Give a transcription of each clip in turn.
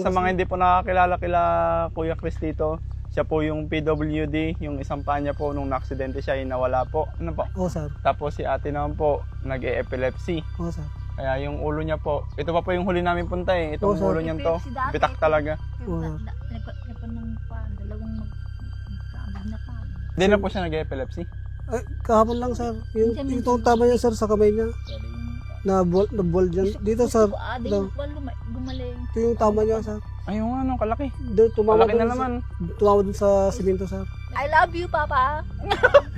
Sa mga hindi po nakakilala kila Kuya Chris dito, siya po yung PWD, yung isang paa niya po nung naaksidente siya ay nawala po. Ano po? Oo, sir. Tapos si ate naman po, nag-epilepsy. Oo, sir. Kaya yung ulo niya po, ito pa po yung huli namin punta eh. Itong Oo, sir. ulo niyan to, bitak talaga. Oo. Pinagkapan ng dalawang magkaabig na pa. Hindi na po siya nag-epilepsy. Ay, kahapon lang, sir. Yung tama niya, sir, sa kamay niya. Na ball dyan. Dito, sir. Ading gumaling. Ito yung tama niya, sir. Ayun nga, no, kalaki. Doon, tumama Kalaki na doon, naman. tumama doon sa simento, sir. I love you, Papa.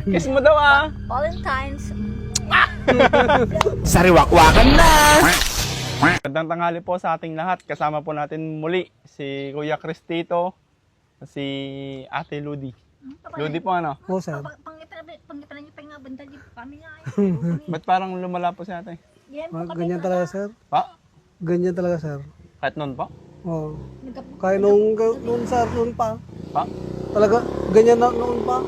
Kiss mo daw ah. Valentine's. Sariwakwakan na! Magandang tanghali po sa ating lahat. Kasama po natin muli si Kuya Chris dito, si Ate Ludi. Ludi po ano? Oo, sir. Pangitan niyo pa nga banda niyo kami nga. Ba't parang lumala po si ate? Ganyan talaga, sir. Pa? Ganyan talaga, sir. Kahit noon po? Oo. Kaya noon, sir, noon pa. Pa? Talaga, ganyan na noon pa.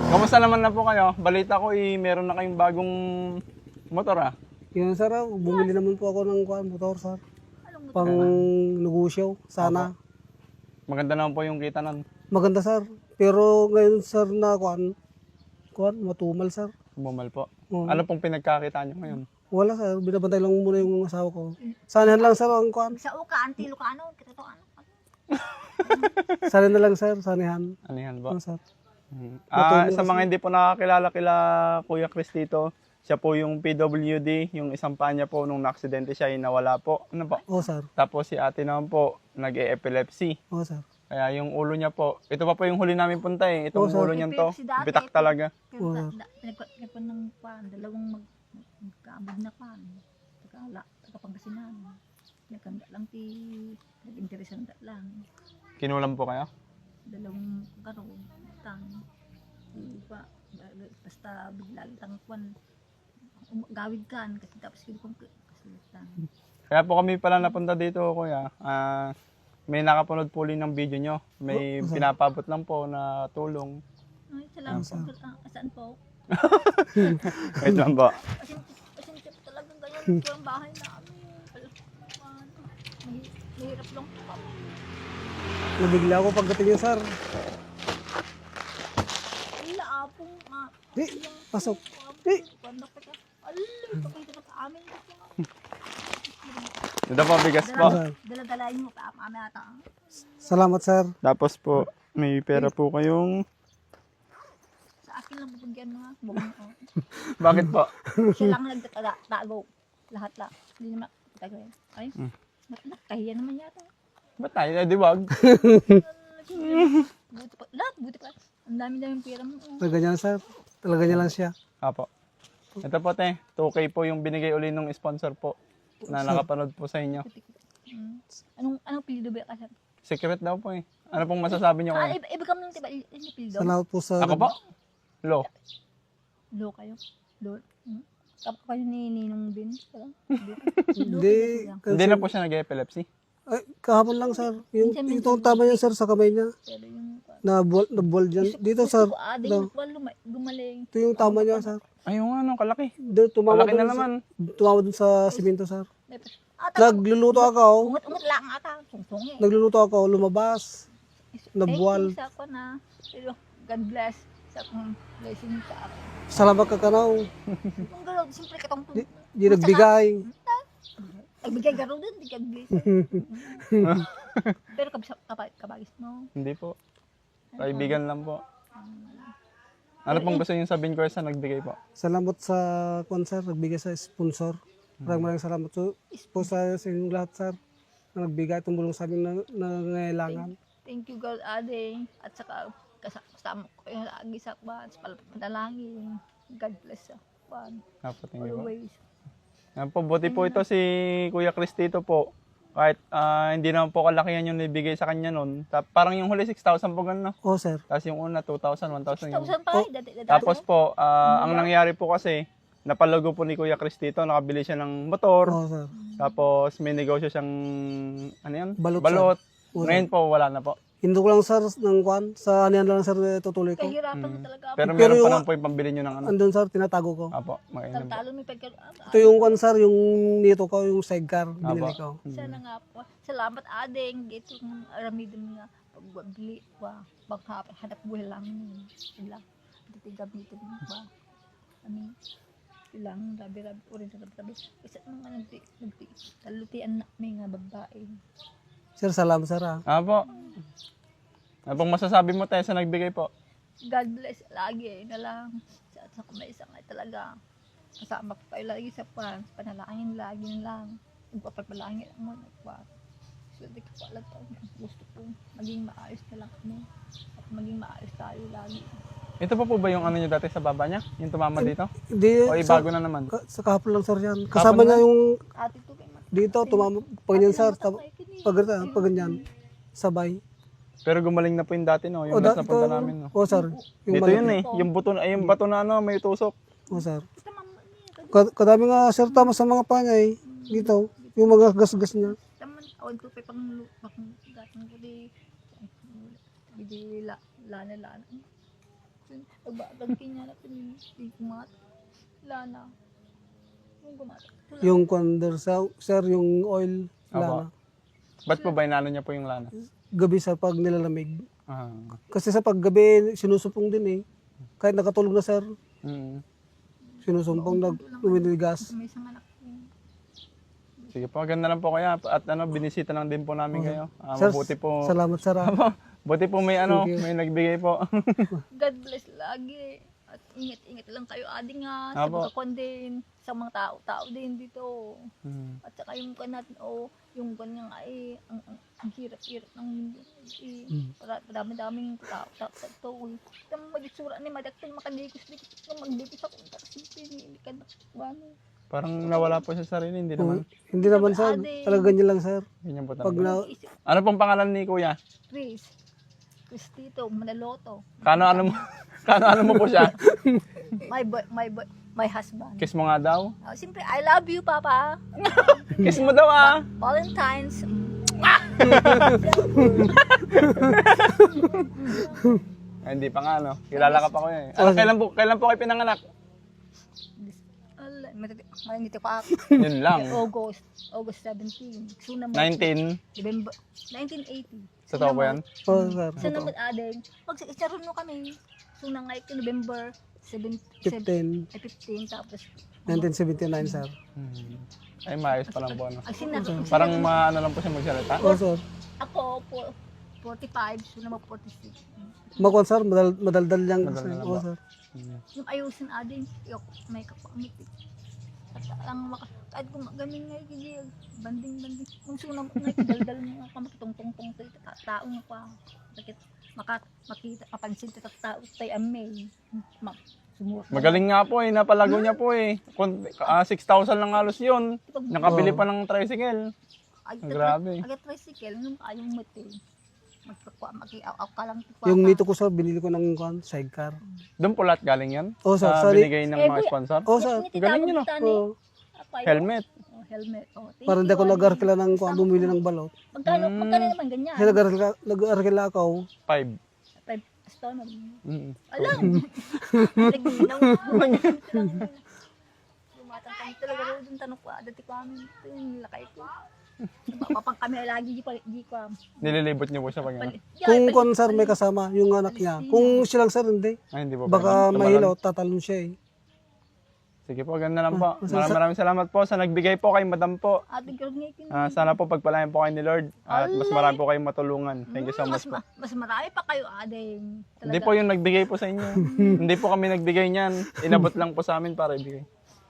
Kamusta naman na po kayo? Balita ko meron na kayong bagong motor ah. Yun, sir, bumili naman po ako ng motor, sir. Pang negosyo, sana. Maganda naman po yung kita nun. Maganda, sir. Pero ngayon, sir, na matumal, sir. Bumal po. Oo. Ano pong pinagkakita nyo ngayon? Wala, sir. Binabantay lang muna yung asawa ko. Sanahan lang, sir, ang Sa uka, antilo ka ano, kita to ano. Sanahan na lang, sir. Sanahan. Ano yan po? Ano, sir? Sa mga hindi po nakakilala kila Kuya Chris dito, siya po yung PWD, yung isang paa niya po nung naaksidente siya ay nawala po. Ano po? Oo, sir. Tapos si ate naman po, nag-epilepsy. Oo, sir. Kaya yung ulo niya po, ito pa po yung huli namin punta eh. Itong Oo, sir. ulo niyan to, Epilepsy dati, bitak talaga. Pinagkapan ng dalawang magkaabig na pa. Tagapangasinan. Nagkanda lang nag-interesan lang. Kinulam po kayo? Dalawang karoon. Iba, basta bigla lang kwan. Gawid kan kasi tapos kung kasulitan. Kaya po kami pala napunta dito, kuya. May nakapanood po ng video nyo. May pinapabot lang po na tulong. Ay, salamat po. Saan po? Wait lang po. Pasensya po talagang ganyan po ang bahay namin. Mahirap lang po kami. Nabigla ako pagdating niya, sir. Wala apong Di, pasok. Di. Alay, pakita na ka amin. Ito po, bigas po. Daladalain mo pa kami ata. Salamat, sir. Tapos po, may pera po kayong... Sa akin lang bubagyan mo ha. Bugyan ko. Bakit po? Siya lang nagtatago. Lahat lang. Hindi naman tago. Ay, kahiya naman yata. Ba't tayo? Eh, di wag. Buti pa. Lahat, buti pa. Ang dami-daming pera mo. Talaga niya, sir. Talaga niya lang siya. Apo. Ito po, te. 2K po yung binigay uli ng sponsor po na nakapanood po sa inyo. Anong pildo ba kasi? Secret daw po eh. Ano pong masasabi niyo kayo? Iba kami ng tiba. Yung pildo. Salamat po sa... Ako po? Lo. Lo kayo. Lo. Kapag kayo ni Ninong Bin. Hindi. Hindi na po siya nag-epilepsy. Ay, kahapon lang, sir. Yung tama niya, sir, sa kamay niya. Pero yung... Na ball dyan. Dito, sir. Ading gumaling. Ito yung tama niya, sir. Ayun nga, no, kalaki. Doon, tumama Kalaki na doon, naman. tumama doon sa simento, sir. Nagluluto ako. Ungat lang ata. Sungsong eh. Nagluluto ako. Lumabas. Nabuwal. Isa ko na. Pero God bless. Sa akong blessing sa ako. Salamat ka kanaw. Kung galaw, siyempre katong Di nagbigay. nagbigay garo din. Di God bless. Pero kabagis mo. Hindi po. Kaibigan lang po. Ano pong gusto niyo sabihin ko sa nagbigay po? Salamat sa sir, nagbigay sa sponsor. Maraming salamat po sa inyong lahat, sir. Na nagbigay, tumulong sa amin na nangangailangan. Thank you God, Ade. At saka kasama ko kayo lagi sa kwan. Sa panalangin. God bless sa kwan. Apo, thank you po. Always. Yan po, buti po ito si Kuya Chris dito po. Kahit hindi naman po kalakihan yung nabigay sa kanya nun. Parang yung huli 6,000 po gano'n. Oo, sir. Tapos yung una 2,000, 1,000 yung... 6,000 pa. Tapos po, ang nangyari po kasi, napalago po ni Kuya Chris dito, nakabili siya ng motor. Oo, sir. Tapos may negosyo siyang, ano yan? Balot, Balot. sir. Ngayon po, wala na po. Hindi ko lang, sir, ng kwan. Sa anihan lang, sir, tutuloy ko. Kahirapan mo talaga. Pero Pero meron pa yung- naman po yung pambili nyo ng ano. Andun, sir, tinatago ko. Apo, makainom po. Talo mo pagka... Ito yung kwan, sir, yung nito ko, yung sidecar, binili ko. Sana nga po. salamat ading. Ito ng aramidin nga. Pagbili ba. Hanap buhay lang. Sila. Dito gamitin mo ba. Amin. Ilang rabi-rabi. Orin sa rabi-rabi. Isa mga talutian na may nga babae. Sir, salamat sir ah. Apo. Ano pong masasabi mo tayo sa nagbigay po? God bless lagi na lang. Sa kumaisa nga talaga. Kasama ko kayo lagi sa panalangin lagi na lang. Magpapalangin mo nagpa. So di ko pala gusto ko maging maayos na lang kami. At maging maayos tayo lagi. Ito pa po ba yung ano niyo dati sa baba niya? Yung tumama dito? Hindi, O ibago na naman? sa kahapon lang sir yan. Kasama niya yung Ate to kay dito, tumama, pag ganyan sir, pag ganyan, sabay. Pero gumaling na po yung dati, no? Yung last na punta namin, no? O sir, yung Dito malaki. yun eh. Yung buto, ay yung bato na ano, may tusok. O sir. Kadami nga sir, tama sa mga pangay. Dito, yung mga gas-gas niya. Taman awan ko kay pang gatang ko di lana. Agbagang kinya na di kumat. Lana. Yung kumat. Yung kondor sir, yung oil, Apo. lana. Ba't po ba inano niya po yung lana? Gabi sir, pag nilalamig. Ah. Kasi sa paggabi, sinusupong din eh. Kahit nakatulog na sir, Mm. sinusumpong lumiligas. May isang anak ko. Sige po, ganda lang po kaya. At ano, binisita lang din po namin kayo. Sir, Mabuti po. salamat sir ah. Buti po may ano, Thank you. may nagbigay po. God bless lagi. At ingat-ingat lang kayo adi nga sa Apo. mga kwan din, sa mga tao din dito. Mm. At saka yung kanat yung kanyang ay ang hirap-hirap ng mundo. Madami-daming tao to. Tama magsura ni madaktan makadikos-dikos na magdikos ako kasi hindi ka nakano. Parang nawala po sa sarili, hindi naman. Hindi naman sir, talaga ganyan lang sir. Ganyan po Pag talaga. na, Ano pong pangalan ni Kuya? Cristito, Manaloto. Kano mo po siya? My husband. Kiss mo nga daw. Siyempre, I love you, Papa. Kiss mo daw ah. Valentine's. Ay, hindi pa nga no. Kilala ka pa ko eh. Ano, kailan po kayo pinanganak? Maliniti pa ako. Yun lang. August 17. Suna mo. 19. November 1980. Sa tao po yan? oh sir, Sa naman ading, pag isaron mo kami, suna nga ito November 15, 15 tapos 1979 sir. Ay, maayos pa lang po ano. Parang Parang maano lang po siya magsalita. Oh sir, ako 45, suna mo 46. makon sir, madaldal lang. Madaldal lang Oh ba? sir. Yung ayusin ading, yok, may kapamit. At ang kahit gumagaming nga yung banding. Kung suna mo nga, daldal mo nga kamakitong-tong-tong tao nga pa. Makita, mapansin ka tao tayo amay. Magaling nga po eh. Napalago niya po eh. 6,000 lang halos yun. Nakabili pa ng tricycle. Grabe. Agad tricycle, nung kayong mati. Mag-iaw ka lang. Yung nito ko sir, binili ko ng sidecar. Doon po lahat galing yan? Oh sir, Sa sorry. binigay ng mga sponsor? Oh sir, Galing yun, oh, Helmet. Helmet. parang hindi ako nag-arkila ng kung bumili ng balot. Magkano naman ganyan? Kasi nag-arkila ako. 5. 5 astronomy. Mm. Alam. Naginaw. Lumatang talaga rin yung tanong ko. Dati ko amin. Ito yung lakay ko. Mapapang kami lagi di ko. Nililibot niyo po siya pag ano? Kung kon sir may kasama, yung anak niya. Kung silang sir hindi, Ay, hindi po. baka pwede. mahilaw, tatalon siya eh. Sige po, ganda lang po. Maraming salamat po sa nagbigay po kay Madam po. Ate girl ngayon. Sana po pagpalayan po kayo ni Lord at mas marami po kayong matulungan. Thank you so much po. Mas marami pa kayo ading. Hindi po yung nagbigay po sa inyo. Hindi po kami nagbigay niyan. Inabot lang po sa amin para ibigay.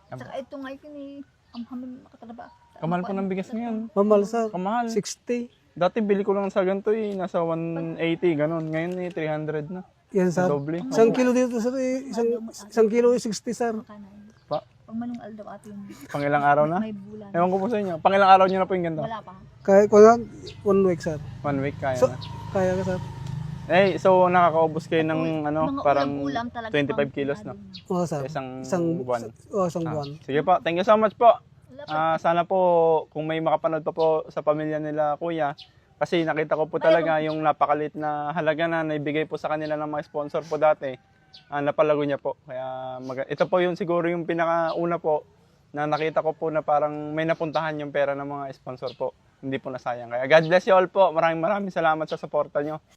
Saka ito ngayon ni amhamin makatalaba. Kamahal po ng bigas ngayon. Mamal sir, Kamahal. 60. Dati bili ko lang sa ganito eh. Nasa 180 ganun. Ngayon eh 300 na. Yan sir. Doble. Isang kilo dito sir, isang kilo is 60 sir. Pa, Pag manong aldaw ato yung pangilang araw na? may bulan. Ewan ko po sa inyo. Pangilang araw niyo na po yung ganito? Wala pa. Kaya ko lang, 1 week sir. 1 week kaya So, na. kaya ka sir. Eh, so nakakaubos kayo ng ano, Mga parang ulam talaga 25 kilos na. Oo sir. Isang buwan. Isang buwan. Sige po, thank you so much po. Wala pa. Sana po kung may makapanood pa po sa pamilya nila Kuya, kasi nakita ko po talaga yung napakalit na halaga na naibigay po sa kanila ng mga sponsor po dati. Napalago niya po. Kaya ito po yung siguro yung pinakauna po na nakita ko po na parang may napuntahan yung pera ng mga sponsor po. hindi po nasayang. Kaya God bless you all po. Maraming salamat sa suporta nyo.